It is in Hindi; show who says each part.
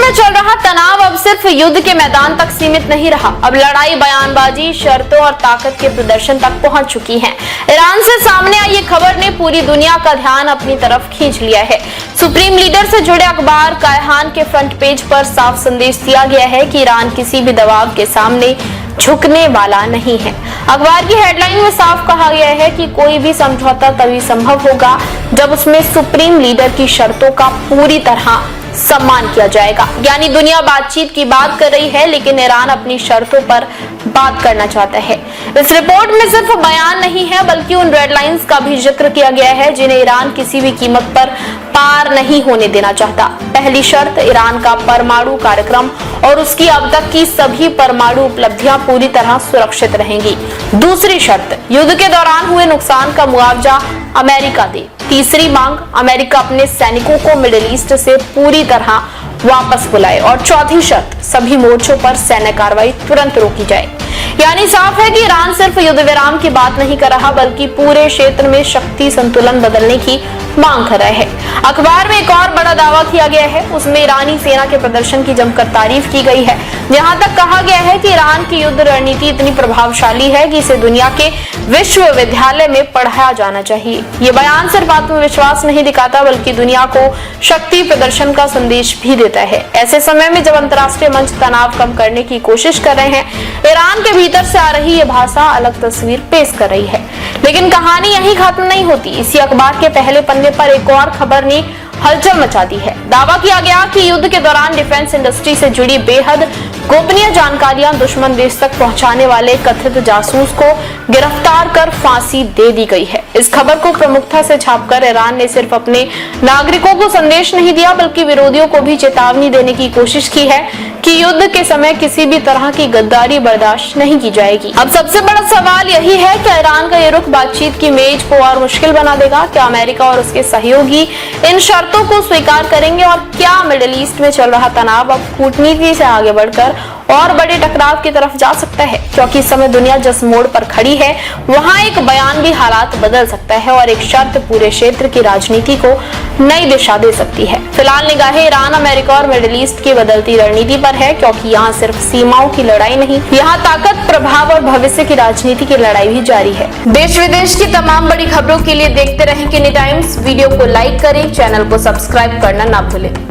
Speaker 1: में चल रहा तनाव अब सिर्फ युद्ध के मैदान तक सीमित नहीं रहा। अब लड़ाई बयानबाजी, शर्तों और ताकत के प्रदर्शन तक पहुंच चुकी है। ईरान से सामने आई ये खबर ने पूरी दुनिया का ध्यान अपनी तरफ खींच लिया है। सुप्रीम लीडर से जुड़े अखबार कायहान के फ्रंट पेज पर साफ संदेश दिया गया है कि ईरान किसी भी दबाव के सामने झुकने वाला नहीं है। अखबार की हेडलाइन में साफ कहा गया है कि कोई भी समझौता तभी संभव होगा जब उसमें सुप्रीम लीडर की शर्तों का पूरी तरह सम्मान किया जाएगा। यानी दुनिया बातचीत की बात कर रही है, लेकिन ईरान अपनी शर्तों पर बात करना चाहता है। इस रिपोर्ट में सिर्फ बयान नहीं है, बल्कि उन रेड लाइंस का भी जिक्र किया गया है जिन्हें ईरान किसी भी कीमत पर पार नहीं होने देना चाहता। पहली शर्त, ईरान का परमाणु कार्यक्रम और उसकी अब तक की सभी परमाणु उपलब्धियां पूरी तरह सुरक्षित रहेंगी। दूसरी शर्त, युद्ध के दौरान हुए नुकसान का मुआवजा अमेरिका दे। तीसरी मांग, अमेरिका अपने सैनिकों को मिडिल ईस्ट से पूरी तरह वापस बुलाए। और चौथी शर्त, सभी मोर्चों पर सैन्य कार्रवाई तुरंत रोकी जाए। यानी साफ है कि ईरान सिर्फ युद्ध विराम की बात नहीं कर रहा, बल्कि पूरे क्षेत्र में शक्ति संतुलन बदलने की मांग कर रहा है। अखबार में एक और बड़ा दावा किया गया है, उसमें ईरानी सेना के प्रदर्शन की जमकर तारीफ की गई है। यहां तक कहा गया है कि ईरान की युद्ध रणनीति इतनी प्रभावशाली है कि इसे दुनिया के विश्वविद्यालय में पढ़ाया जाना चाहिए। ये बयान सिर्फ आत्मविश्वास नहीं दिखाता, बल्कि दुनिया को शक्ति प्रदर्शन का संदेश भी देता है। ऐसे समय में जब अंतर्राष्ट्रीय मंच तनाव कम करने की कोशिश कर रहे हैं, ईरान के भीतर से आ रही ये भाषा अलग तस्वीर पेश कर रही है। लेकिन कहानी यही खत्म नहीं होती। इसी अखबार के पहले पन्ने पर एक और खबर ने हलचल मचा दी है। दावा किया गया कि युद्ध के दौरान डिफेंस इंडस्ट्री से जुड़ी बेहद गोपनीय जानकारियां दुश्मन देश तक पहुंचाने वाले कथित जासूस को गिरफ्तार कर फांसी दे दी गई है। इस खबर को प्रमुखता से छापकर ईरान ने सिर्फ अपने नागरिकों को संदेश नहीं दिया, बल्कि विरोधियों को भी चेतावनी देने की कोशिश की है कि युद्ध के समय किसी भी तरह की गद्दारी बर्दाश्त नहीं की जाएगी। अब सबसे बड़ा सवाल यही है कि ईरान का ये रुख बातचीत की मेज को और मुश्किल बना देगा। क्या अमेरिका और उसके सहयोगी इन शर्तों को स्वीकार करेंगे, और क्या मिडिल ईस्ट में चल रहा तनाव अब कूटनीति से आगे बढ़कर और बड़े टकराव की तरफ जा सकता है? क्योंकि इस समय दुनिया जिस मोड़ पर खड़ी है, वहां एक बयान भी हालात बदल सकता है और एक शर्त पूरे क्षेत्र की राजनीति को नई दिशा दे सकती है। फिलहाल निगाहें ईरान, अमेरिका और मिडिल ईस्ट की बदलती रणनीति पर है, क्योंकि यहाँ सिर्फ सीमाओं की लड़ाई नहीं, यहाँ ताकत, प्रभाव और भविष्य की राजनीति की लड़ाई भी जारी है। देश विदेश की तमाम बड़ी खबरों के लिए देखते रहें किनी टाइम्स। वीडियो को लाइक करें, चैनल को सब्सक्राइब करना ना भूलें।